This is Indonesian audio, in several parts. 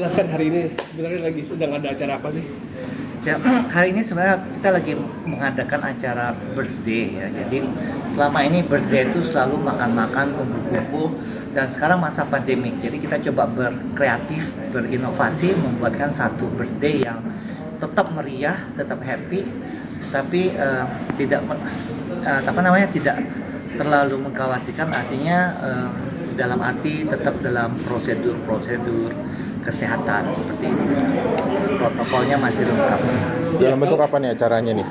jelaskan hari ini sebenarnya lagi sedang ada acara apa sih? Ya, hari ini sebenarnya kita lagi mengadakan acara birthday ya. Jadi selama ini birthday itu selalu makan-makan, kumpul-kumpul, dan sekarang masa pandemik. Jadi kita coba berkreatif, berinovasi, membuatkan satu birthday yang tetap meriah, tetap happy, tapi tidak tidak terlalu mengkhawatirkan. Artinya dalam arti tetap dalam prosedur kesehatan seperti itu. Protokolnya masih lengkap. Dalam bentuk apa nih acaranya nih?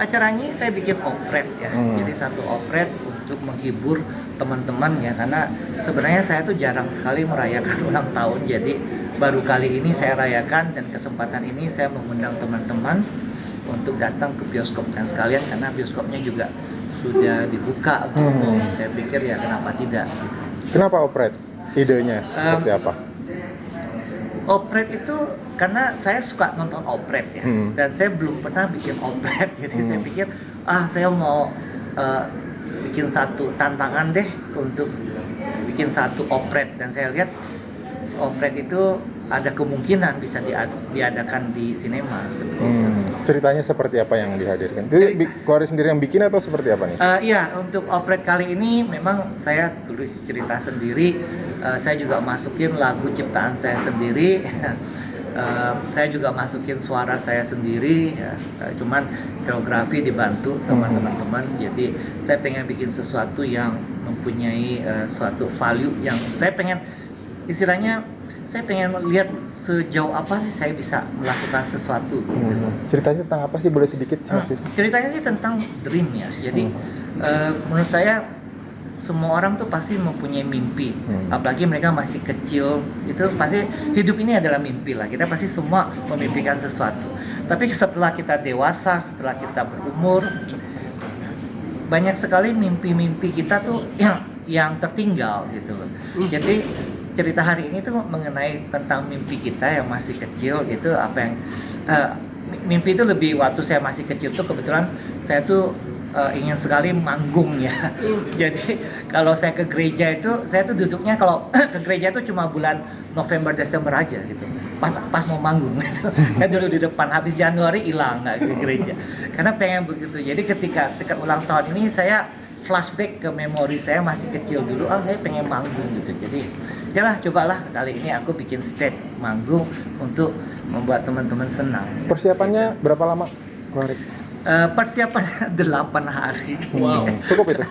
Acaranya saya bikin operet ya. Jadi satu operet untuk menghibur teman-teman ya, karena sebenarnya saya tuh jarang sekali merayakan ulang tahun. Jadi baru kali ini saya rayakan, dan kesempatan ini saya mengundang teman-teman untuk datang ke bioskop dan sekalian, karena bioskopnya juga sudah dibuka untuk umum. Saya pikir ya kenapa tidak. Kenapa operet? Idenya seperti apa? Operet itu karena saya suka nonton operet ya, dan saya belum pernah bikin operet. Jadi saya pikir saya mau bikin satu tantangan deh untuk bikin satu operet, dan saya lihat operet itu ada kemungkinan bisa diadakan di sinema seperti itu. Ceritanya seperti apa yang dihadirkan? Jadi Koari sendiri yang bikin atau seperti apa nih? Iya, untuk operet kali ini memang saya tulis cerita sendiri. Saya juga masukin lagu ciptaan saya sendiri. Saya juga masukin suara saya sendiri. Cuman koreografi dibantu teman-teman. Jadi saya pengen bikin sesuatu yang mempunyai suatu value yang saya pengen, istilahnya saya pengen lihat sejauh apa sih saya bisa melakukan sesuatu. Ceritanya tentang apa sih? Boleh sedikit? Ceritanya sih tentang dream ya. Jadi menurut saya semua orang tuh pasti mempunyai mimpi. Apalagi mereka masih kecil, itu pasti hidup ini adalah mimpi lah. Kita pasti semua memimpikan sesuatu. Tapi setelah kita dewasa, setelah kita berumur, banyak sekali mimpi-mimpi kita tuh yang tertinggal gitu loh. Jadi cerita hari ini tuh mengenai tentang mimpi kita yang masih kecil. Itu apa yang mimpi itu lebih waktu saya masih kecil tuh kebetulan saya tuh ingin sekali manggung ya. Jadi kalau saya ke gereja itu, saya tuh duduknya kalau ke gereja itu cuma bulan November Desember aja gitu. Pas mau manggung gitu. Kan dulu di depan, habis Januari hilang nggak ke gereja. Karena pengen begitu. Jadi ketika dekat ulang tahun ini saya flashback ke memori saya masih kecil dulu. Saya pengen manggung gitu. Jadi yalah, cobalah kali ini aku bikin stage manggung untuk membuat teman-teman senang. Persiapannya berapa lama, Koari? Persiapan 8 hari. Wow, cukup itu.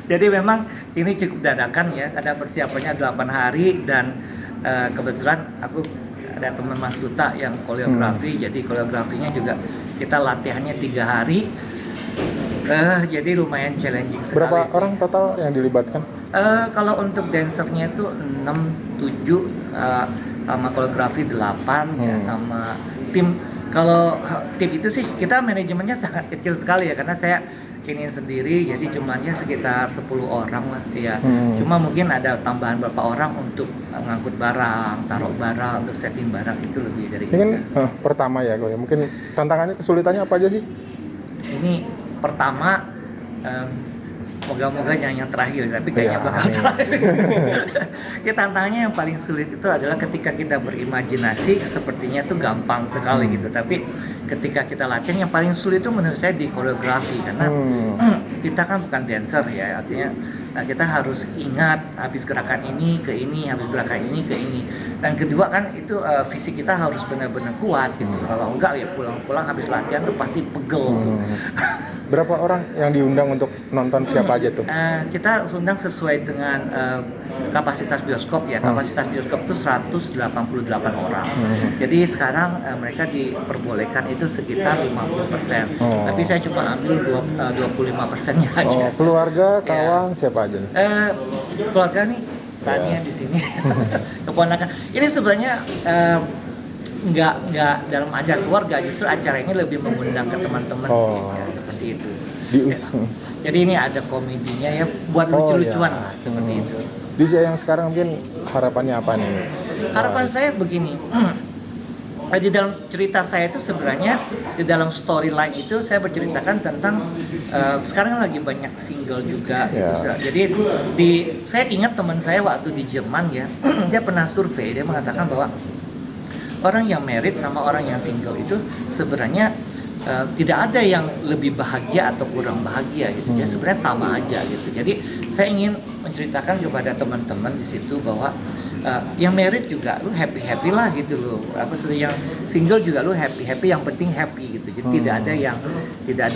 Jadi memang ini cukup dadakan ya, ada persiapannya 8 hari, dan kebetulan aku ada teman Mas Suta yang koreografi, jadi koreografinya juga kita latihannya 3 hari. Jadi lumayan challenging sekali. Berapa sih. orang total yang dilibatkan? Kalau untuk dancernya itu 6-7, sama koreografi 8 ya, sama tim. Kalau tim itu sih kita manajemennya sangat kecil sekali ya, karena saya ini sendiri, jadi jumlahnya sekitar 10 orang lah ya. Cuma mungkin ada tambahan beberapa orang untuk ngangkut barang, taruh barang, untuk setting barang, itu lebih dari ini kan pertama ya, mungkin tantangannya, kesulitannya apa aja sih? Ini pertama, moga-moga jangan yang terakhir, tapi kayaknya bakal terakhir. Ya, tantangannya yang paling sulit itu adalah ketika kita berimajinasi, sepertinya tuh gampang sekali gitu, tapi ketika kita latihan yang paling sulit itu menurut saya di koreografi, karena kita kan bukan dancer ya, artinya kita harus ingat habis gerakan ini ke ini, habis gerakan ini ke ini, dan kedua kan itu fisik kita harus benar-benar kuat gitu. Kalau enggak ya pulang-pulang habis latihan tuh pasti pegel tuh. Berapa orang yang diundang untuk nonton, siapa aja tuh? Kita undang sesuai dengan kapasitas bioskop ya. Kapasitas bioskop itu 188 orang. Jadi sekarang mereka diperbolehkan itu sekitar 50%. Tapi saya cuma ambil 25%-nya aja. Keluarga, kawan, siapa aja nih? Keluarga nih, Tania di sini. Keponakan. Ini sebenarnya nggak dalam acara keluarga, justru acara ini lebih mengundang ke teman-teman sih ya, seperti itu. Jadi ini ada komedinya ya, buat lucu-lucuan lah seperti itu. Di usia yang sekarang mungkin harapannya apa nih? Harapan saya begini, Di dalam cerita saya itu sebenarnya di dalam storyline itu saya berceritakan tentang sekarang lagi banyak single juga gitu. Jadi saya ingat teman saya waktu di Jerman ya, dia pernah survei, dia mengatakan bahwa orang yang married sama orang yang single itu sebenarnya tidak ada yang lebih bahagia atau kurang bahagia gitu. Ya sebenarnya sama aja gitu. Jadi saya ingin menceritakan kepada teman-teman di situ bahwa yang married juga lu happy lah gitu loh. Yang single juga lu happy, yang penting happy gitu. Jadi tidak ada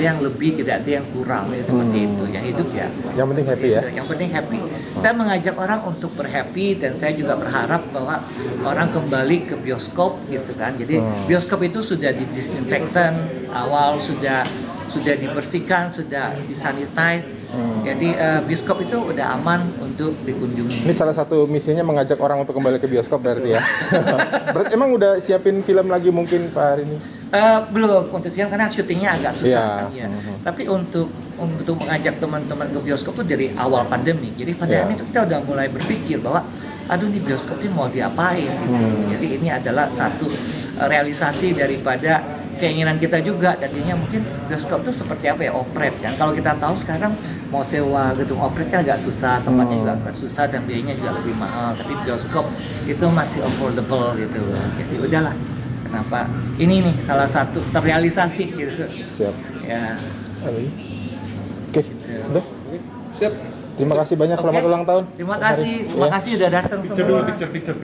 yang lebih, tidak ada yang kurang ya, seperti itu ya, hidup ya. Yang penting happy ya. Yang penting happy. Saya mengajak orang untuk berhappy dan saya juga berharap bahwa orang kembali ke bioskop gitu kan. Jadi bioskop itu sudah didisinfektan, awal sudah dibersihkan, sudah disanitize. Jadi bioskop itu udah aman untuk dikunjungi. Ini salah satu misinya mengajak orang untuk kembali ke bioskop berarti ya. Berarti emang udah siapin film lagi mungkin Pak hari ini? Belum untuk siang karena syutingnya agak susah kan ya. Mhm. Tapi untuk mengajak teman-teman ke bioskop tuh dari awal pandemi. Jadi pandemi itu kita udah mulai berpikir bahwa aduh nih bioskop ini mau diapain gitu. Jadi ini adalah satu realisasi daripada keinginan kita juga. Tadinya mungkin bioskop itu seperti apa ya, operet kan. Kalau kita tahu sekarang mau sewa gedung operet kan agak susah, tempatnya juga agak susah dan biayanya juga lebih mahal. Tapi bioskop itu masih affordable gitu. Jadi udahlah. Kenapa? Ini nih salah satu terrealisasi gitu. Siap. Ya. Oke, udah. Siap. Terima kasih banyak, selamat ulang tahun. Terima kasih udah datang semua. Picture.